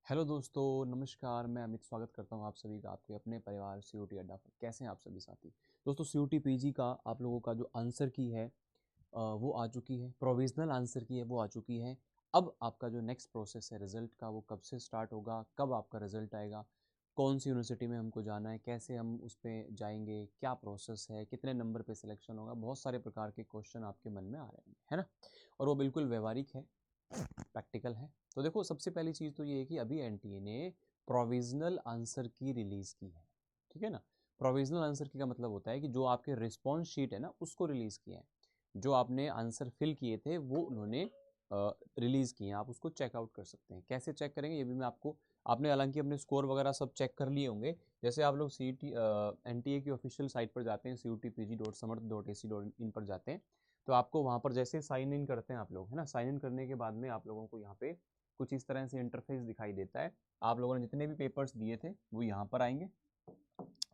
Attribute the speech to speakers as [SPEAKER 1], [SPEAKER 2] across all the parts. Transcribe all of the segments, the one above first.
[SPEAKER 1] Hello दोस्तों, नमस्कार। मैं अमित स्वागत करता हूं आप सभी का आपके अपने परिवार सीयूटी अड्डा पर। कैसे हैं आप सभी साथी? दोस्तों, सीयूटी पीजी का आप लोगों का जो आंसर की है वो आ चुकी है। प्रोविज़नल आंसर की है वो आ चुकी है। अब आपका जो नेक्स्ट प्रोसेस है रिज़ल्ट का, वो कब से स्टार्ट होगा, कब आपका रिज़ल्ट आएगा, कौन सी यूनिवर्सिटी में हमको जाना है, कैसे हम उस पे जाएंगे, क्या प्रोसेस है, कितने नंबर पे सिलेक्शन होगा, बहुत सारे प्रकार के क्वेश्चन आपके मन में आ रहे हैं, है ना। और वो बिल्कुल व्यवहारिक है, प्रैक्टिकल है। तो देखो, सबसे पहली चीज़ तो ये है कि अभी एनटीए ने प्रोविज़नल आंसर की रिलीज़ की है, ठीक है ना। प्रोविज़नल आंसर की का मतलब होता है कि जो आपके रिस्पॉन्स शीट है ना, उसको रिलीज़ किया है। जो आपने आंसर फिल किए थे वो उन्होंने रिलीज़ किए हैं। आप उसको चेकआउट कर सकते हैं। कैसे चेक करेंगे ये भी मैं आपको, आपने हालांकि अपने स्कोर वगैरह सब चेक कर लिए होंगे। जैसे आप लोग सी टी एनटीए की ऑफिशियल साइट पर जाते हैं, cutpg.samarth.ac.in पर जाते हैं, तो आपको वहाँ पर जैसे साइन इन करते हैं आप लोग, है ना, साइन इन करने के बाद में आप लोगों को यहाँ पे कुछ इस तरह से इंटरफेस दिखाई देता है। आप लोगों ने जितने भी पेपर्स दिए थे वो यहाँ पर आएंगे,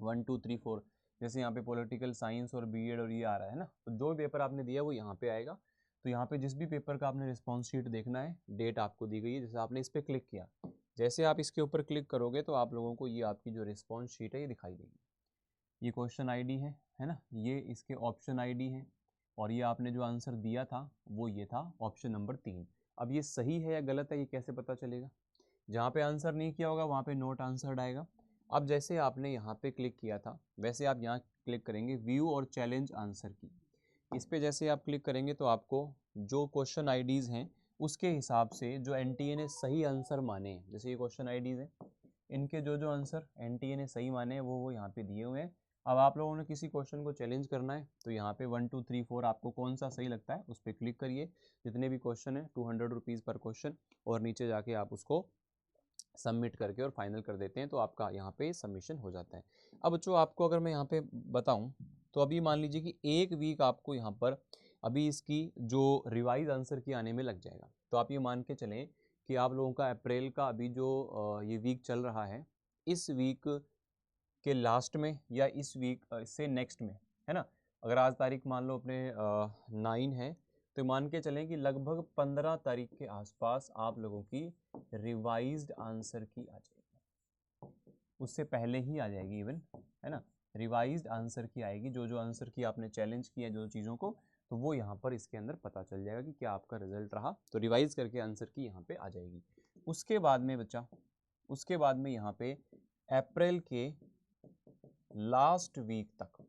[SPEAKER 1] 1 2 3 4। जैसे यहाँ पे पॉलिटिकल साइंस और बीएड और ये आ रहा है ना, तो जो भी पेपर आपने दिया वो यहाँ पे आएगा। तो यहाँ पे जिस भी पेपर का आपने रिस्पॉन्स शीट देखना है, डेट आपको दी गई है, जैसे आपने इस पर क्लिक किया, जैसे आप इसके ऊपर क्लिक करोगे तो आप लोगों को ये आपकी जो रिस्पॉन्स शीट है ये दिखाई देगी। ये क्वेश्चन आईडी है ना, ये इसके ऑप्शन आईडी है, और ये आपने जो आंसर दिया था वो ये था ऑप्शन नंबर 3। अब ये सही है या गलत है ये कैसे पता चलेगा? जहाँ पे आंसर नहीं किया होगा वहाँ पे नोट आंसर्ड आएगा। अब जैसे आपने यहाँ पे क्लिक किया था वैसे आप यहाँ क्लिक करेंगे व्यू और चैलेंज आंसर की। इस पे जैसे आप क्लिक करेंगे तो आपको जो क्वेश्चन आईडीज़ हैं उसके हिसाब से जो एनटीए ने सही आंसर माने हैं, जैसे ये क्वेश्चन आईडीज़ हैं, इनके जो जो आंसर एनटीए ने सही माने हैं वो यहाँ पे दिए हुए हैं। अब आप लोगों ने किसी क्वेश्चन को चैलेंज करना है तो यहाँ पे 1 2 3 4 आपको कौन सा सही लगता है उस पर क्लिक करिए। जितने भी क्वेश्चन है 200 रुपीज़ पर क्वेश्चन, और नीचे जाके आप उसको सबमिट करके और फाइनल कर देते हैं तो आपका यहाँ पे सबमिशन हो जाता है। अब बच्चों, आपको अगर मैं यहाँ पे बताऊँ तो अभी मान लीजिए कि एक वीक आपको यहाँ पर अभी इसकी जो रिवाइज आंसर की आने में लग जाएगा। तो आप ये मान के चलें कि आप लोगों का अप्रैल का अभी जो ये वीक चल रहा है, इस वीक के लास्ट में या इस वीक से नेक्स्ट में, है ना। अगर आज तारीख मान लो अपने 9 है, तो मान के चलें कि लगभग 15 तारीख के आसपास आप लोगों की रिवाइज्ड आंसर की आ जाएगी। उससे पहले ही आ जाएगी इवन, है ना। रिवाइज्ड आंसर की आएगी, जो जो आंसर की आपने चैलेंज किया जो चीज़ों को, तो वो यहाँ पर इसके अंदर पता चल जाएगा कि क्या आपका रिजल्ट रहा। तो रिवाइज करके आंसर की यहाँ पे आ जाएगी। उसके बाद में बच्चा, उसके बाद में यहाँ पे अप्रैल के लास्ट वीक तक,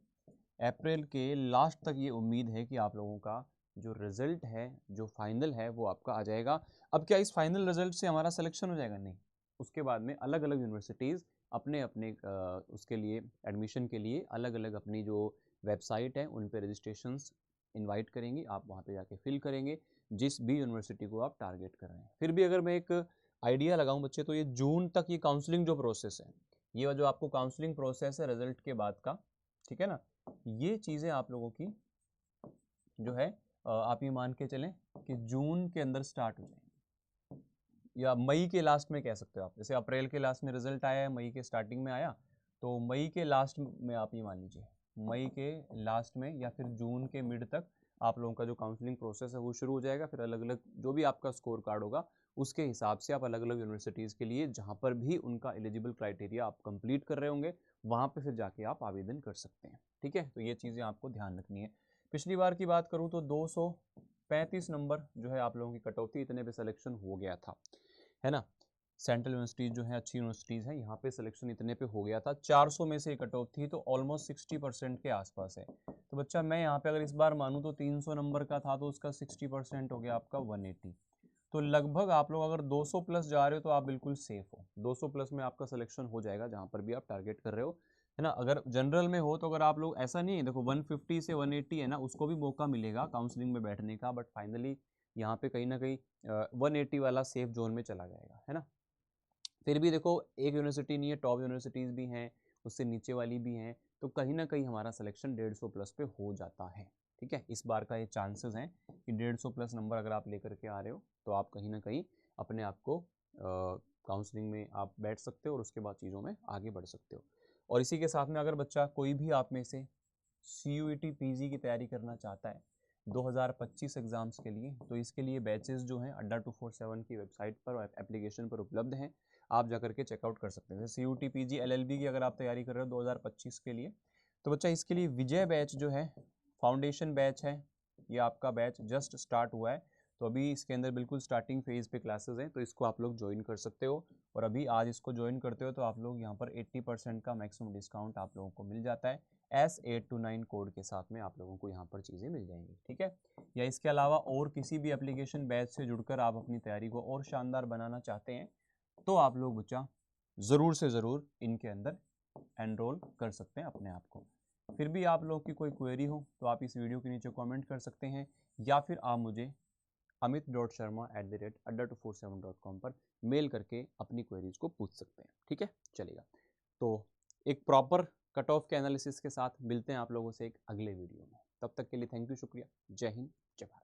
[SPEAKER 1] अप्रैल के लास्ट तक ये उम्मीद है कि आप लोगों का जो रिजल्ट है, जो फाइनल है, वो आपका आ जाएगा। अब क्या इस फाइनल रिजल्ट से हमारा सिलेक्शन हो जाएगा? नहीं। उसके बाद में अलग अलग यूनिवर्सिटीज़ अपने अपने उसके लिए एडमिशन के लिए अलग अलग अपनी जो वेबसाइट है उन पर रजिस्ट्रेशंस इनवाइट करेंगी। आप वहाँ पे जाके फिल करेंगे जिस भी यूनिवर्सिटी को आप टारगेट कर रहे हैं। फिर भी अगर मैं एक आइडिया लगाऊं बच्चे, तो ये जून तक ये काउंसलिंग जो प्रोसेस है, ये जो आपको काउंसलिंग प्रोसेस है रिजल्ट के बाद का, ठीक है ना, ये चीज़ें आप लोगों की जो है आप ये मान के चलें कि जून के अंदर स्टार्ट हो जाएंगे, या मई के लास्ट में कह सकते हो आप। जैसे अप्रैल के लास्ट में रिजल्ट आया है, मई के स्टार्टिंग में आया, तो मई के लास्ट में आप ये मान लीजिए, मई के लास्ट में या फिर जून के मिड तक आप लोगों का जो काउंसलिंग प्रोसेस है वो शुरू हो जाएगा। फिर अलग अलग जो भी आपका स्कोर कार्ड होगा उसके हिसाब से आप अलग अलग यूनिवर्सिटीज़ के लिए जहाँ पर भी उनका एलिजिबल क्राइटेरिया आप कंप्लीट कर रहे होंगे वहाँ पे फिर जाके आप आवेदन कर सकते हैं, ठीक है। तो ये चीज़ें आपको ध्यान रखनी है। पिछली बार की बात करूँ तो 235 नंबर जो है आप लोगों की कट ऑफ थी, इतने पे सिलेक्शन हो गया था, है ना। सेंट्रल यूनिवर्सिटीज़ जो है अच्छी यूनिवर्सिटीज़ हैं, यहाँ पे सिलेक्शन इतने पे हो गया था। 400 में से कट ऑफ थी, तो ऑलमोस्ट 60% के आसपास है। तो बच्चा मैं यहाँ पे अगर इस बार मानूँ तो 300 नंबर का था, तो उसका 60% हो गया आपका 180। तो लगभग आप लोग अगर 200 प्लस जा रहे हो तो आप बिल्कुल सेफ हो। 200 प्लस में आपका सिलेक्शन हो जाएगा जहाँ पर भी आप टारगेट कर रहे हो, है ना। अगर जनरल में हो तो अगर आप लोग, ऐसा नहीं है, देखो 150 से 180 है ना, उसको भी मौका मिलेगा काउंसलिंग में बैठने का, बट फाइनली यहाँ पे कहीं ना कहीं 180 वाला सेफ जोन में चला जाएगा, है ना। फिर भी देखो, एक यूनिवर्सिटी नहीं है, टॉप यूनिवर्सिटीज़ भी हैं, उससे नीचे वाली भी हैं, तो कहीं ना कहीं हमारा सिलेक्शन 150 प्लस पे हो जाता है, ठीक है। इस बार का ये चांसेस हैं कि 150 प्लस नंबर अगर आप लेकर के आ रहे हो तो आप कहीं ना कहीं अपने आप को काउंसलिंग में आप बैठ सकते हो और उसके बाद चीज़ों में आगे बढ़ सकते हो। और इसी के साथ में अगर बच्चा कोई भी आप में से CUET PG की तैयारी करना चाहता है, 2025 एग्ज़ाम्स के लिए। तो इसके लिए बैचेस जो हैं अड्डा 247 की वेबसाइट पर और एप्लीकेशन पर उपलब्ध हैं, आप जा करके चेकआउट कर सकते हैं। जैसे CUT PG LLB की अगर आप तैयारी कर रहे हो 2025 के लिए, तो बच्चा इसके लिए विजय बैच जो है फाउंडेशन बैच है, ये आपका बैच जस्ट स्टार्ट हुआ है। तो अभी इसके अंदर बिल्कुल स्टार्टिंग फेज़ पे क्लासेस हैं, तो इसको आप लोग ज्वाइन कर सकते हो। और अभी आज इसको ज्वाइन करते हो तो आप लोग यहाँ पर 80% का मैक्सिमम डिस्काउंट आप लोगों को मिल जाता है। S829 कोड के साथ में आप लोगों को यहाँ पर चीज़ें मिल जाएंगी, ठीक है। या इसके अलावा और किसी भी एप्लीकेशन बैच से जुड़कर आप अपनी तैयारी को और शानदार बनाना चाहते हैं, तो आप लोग बच्चा ज़रूर से ज़रूर इनके अंदर एनरोल कर सकते हैं अपने आप को। फिर भी आप लोग की कोई क्वेरी हो तो आप इस वीडियो के नीचे कमेंट कर सकते हैं, या फिर आप मुझे amit.sharma@adda247.com पर मेल करके अपनी क्वेरीज को पूछ सकते हैं, ठीक है, चलेगा। तो एक प्रॉपर कट ऑफ के एनालिसिस के साथ मिलते हैं आप लोगों से एक अगले वीडियो में। तब तक के लिए थैंक यू, शुक्रिया, जय हिंद, जय भारत।